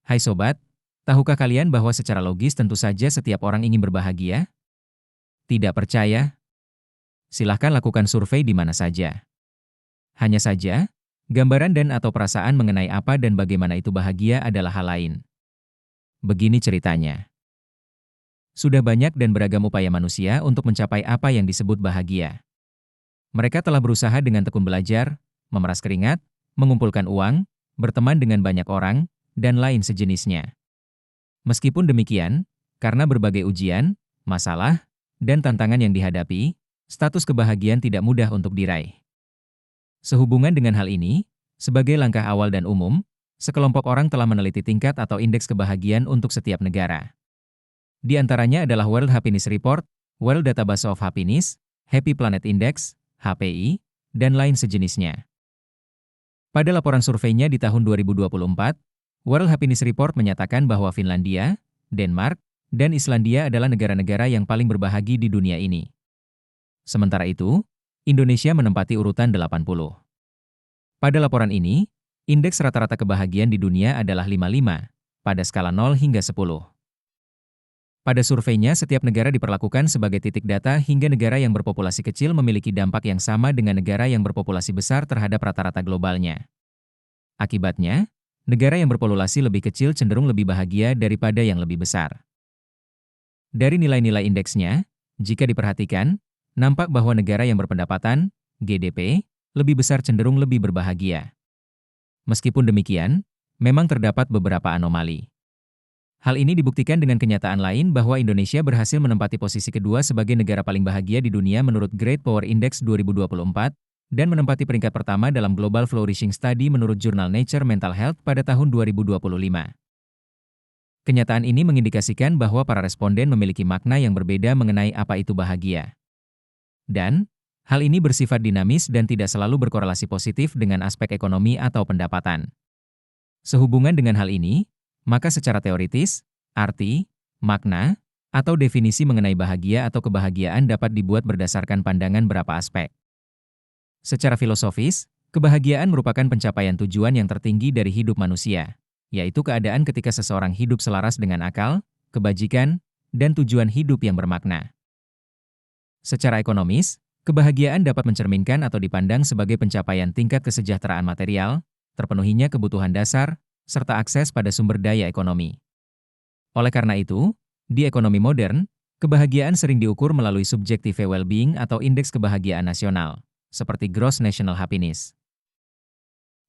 Hai sobat, tahukah kalian bahwa secara logis tentu saja setiap orang ingin berbahagia? Tidak percaya? Silahkan lakukan survei di mana saja. Hanya saja, gambaran dan atau perasaan mengenai apa dan bagaimana itu bahagia adalah hal lain. Begini ceritanya. Sudah banyak dan beragam upaya manusia untuk mencapai apa yang disebut bahagia. Mereka telah berusaha dengan tekun belajar, memeras keringat, mengumpulkan uang, berteman dengan banyak orang, dan lain sejenisnya. Meskipun demikian, karena berbagai ujian, masalah, dan tantangan yang dihadapi, status kebahagiaan tidak mudah untuk diraih. Sehubungan dengan hal ini, sebagai langkah awal dan umum, sekelompok orang telah meneliti tingkat atau indeks kebahagiaan untuk setiap negara. Di antaranya adalah World Happiness Report, World Database of Happiness, Happy Planet Index, HPI, dan lain sejenisnya. Pada laporan surveinya di tahun 2024, World Happiness Report menyatakan bahwa Finlandia, Denmark, dan Islandia adalah negara-negara yang paling berbahagia di dunia ini. Sementara itu, Indonesia menempati urutan 80. Pada laporan ini, indeks rata-rata kebahagiaan di dunia adalah 55, pada skala 0 hingga 10. Pada surveinya, setiap negara diperlakukan sebagai titik data hingga negara yang berpopulasi kecil memiliki dampak yang sama dengan negara yang berpopulasi besar terhadap rata-rata globalnya. Akibatnya, negara yang berpopulasi lebih kecil cenderung lebih bahagia daripada yang lebih besar. Dari nilai-nilai indeksnya, jika diperhatikan, nampak bahwa negara yang berpendapatan, GDP, lebih besar cenderung lebih berbahagia. Meskipun demikian, memang terdapat beberapa anomali. Hal ini dibuktikan dengan kenyataan lain bahwa Indonesia berhasil menempati posisi kedua sebagai negara paling bahagia di dunia menurut Great Power Index 2024, dan menempati peringkat pertama dalam Global Flourishing Study menurut jurnal Nature Mental Health pada tahun 2025. Kenyataan ini mengindikasikan bahwa para responden memiliki makna yang berbeda mengenai apa itu bahagia. Dan, hal ini bersifat dinamis dan tidak selalu berkorelasi positif dengan aspek ekonomi atau pendapatan. Sehubungan dengan hal ini, maka secara teoritis, arti, makna, atau definisi mengenai bahagia atau kebahagiaan dapat dibuat berdasarkan pandangan berapa aspek. Secara filosofis, kebahagiaan merupakan pencapaian tujuan yang tertinggi dari hidup manusia, yaitu keadaan ketika seseorang hidup selaras dengan akal, kebajikan, dan tujuan hidup yang bermakna. Secara ekonomis, kebahagiaan dapat mencerminkan atau dipandang sebagai pencapaian tingkat kesejahteraan material, terpenuhinya kebutuhan dasar, serta akses pada sumber daya ekonomi. Oleh karena itu, di ekonomi modern, kebahagiaan sering diukur melalui subjective well-being atau indeks kebahagiaan nasional, seperti Gross National Happiness.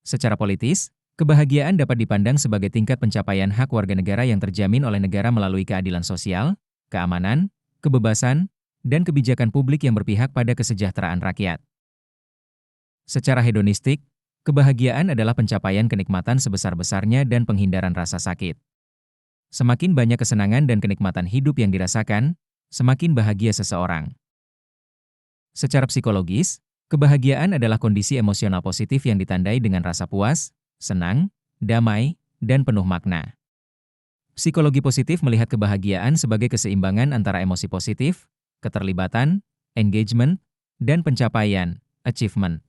Secara politis, kebahagiaan dapat dipandang sebagai tingkat pencapaian hak warga negara yang terjamin oleh negara melalui keadilan sosial, keamanan, kebebasan, dan kebijakan publik yang berpihak pada kesejahteraan rakyat. Secara hedonistik, kebahagiaan adalah pencapaian kenikmatan sebesar-besarnya dan penghindaran rasa sakit. Semakin banyak kesenangan dan kenikmatan hidup yang dirasakan, semakin bahagia seseorang. Secara psikologis, kebahagiaan adalah kondisi emosional positif yang ditandai dengan rasa puas, senang, damai, dan penuh makna. Psikologi positif melihat kebahagiaan sebagai keseimbangan antara emosi positif, keterlibatan, engagement, dan pencapaian, achievement.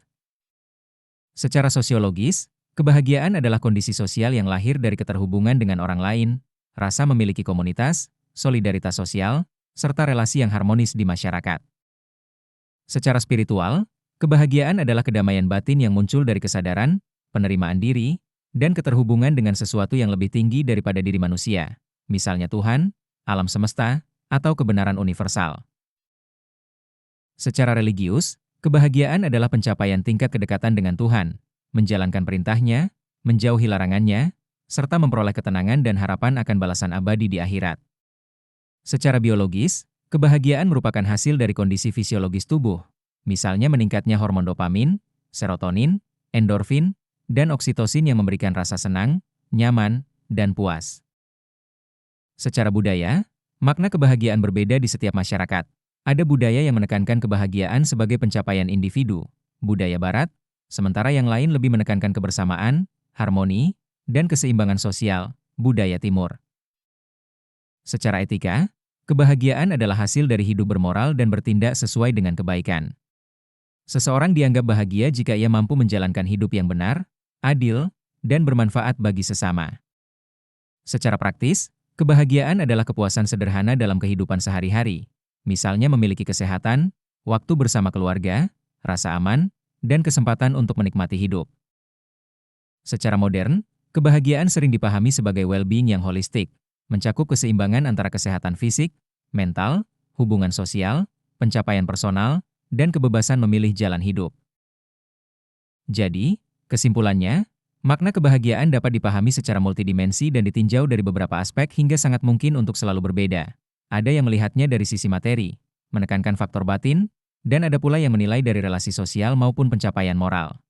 Secara sosiologis, kebahagiaan adalah kondisi sosial yang lahir dari keterhubungan dengan orang lain, rasa memiliki komunitas, solidaritas sosial, serta relasi yang harmonis di masyarakat. Secara spiritual, kebahagiaan adalah kedamaian batin yang muncul dari kesadaran, penerimaan diri, dan keterhubungan dengan sesuatu yang lebih tinggi daripada diri manusia, misalnya Tuhan, alam semesta, atau kebenaran universal. Secara religius, kebahagiaan adalah pencapaian tingkat kedekatan dengan Tuhan, menjalankan perintahnya, menjauhi larangannya, serta memperoleh ketenangan dan harapan akan balasan abadi di akhirat. Secara biologis, kebahagiaan merupakan hasil dari kondisi fisiologis tubuh, misalnya meningkatnya hormon dopamin, serotonin, endorfin, dan oksitosin yang memberikan rasa senang, nyaman, dan puas. Secara budaya, makna kebahagiaan berbeda di setiap masyarakat. Ada budaya yang menekankan kebahagiaan sebagai pencapaian individu, budaya Barat, sementara yang lain lebih menekankan kebersamaan, harmoni, dan keseimbangan sosial, budaya Timur. Secara etika, kebahagiaan adalah hasil dari hidup bermoral dan bertindak sesuai dengan kebaikan. Seseorang dianggap bahagia jika ia mampu menjalankan hidup yang benar, adil, dan bermanfaat bagi sesama. Secara praktis, kebahagiaan adalah kepuasan sederhana dalam kehidupan sehari-hari. Misalnya memiliki kesehatan, waktu bersama keluarga, rasa aman, dan kesempatan untuk menikmati hidup. Secara modern, kebahagiaan sering dipahami sebagai well-being yang holistik, mencakup keseimbangan antara kesehatan fisik, mental, hubungan sosial, pencapaian personal, dan kebebasan memilih jalan hidup. Jadi, kesimpulannya, makna kebahagiaan dapat dipahami secara multidimensi dan ditinjau dari beberapa aspek hingga sangat mungkin untuk selalu berbeda. Ada yang melihatnya dari sisi materi, menekankan faktor batin, dan ada pula yang menilai dari relasi sosial maupun pencapaian moral.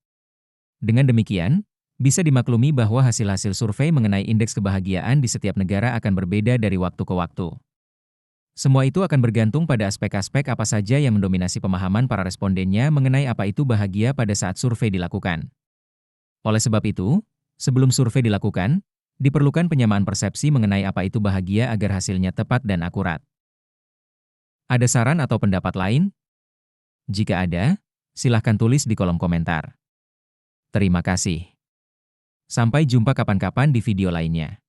Dengan demikian, bisa dimaklumi bahwa hasil-hasil survei mengenai indeks kebahagiaan di setiap negara akan berbeda dari waktu ke waktu. Semua itu akan bergantung pada aspek-aspek apa saja yang mendominasi pemahaman para respondennya mengenai apa itu bahagia pada saat survei dilakukan. Oleh sebab itu, sebelum survei dilakukan, diperlukan penyamaan persepsi mengenai apa itu bahagia agar hasilnya tepat dan akurat. Ada saran atau pendapat lain? Jika ada, silahkan tulis di kolom komentar. Terima kasih. Sampai jumpa kapan-kapan di video lainnya.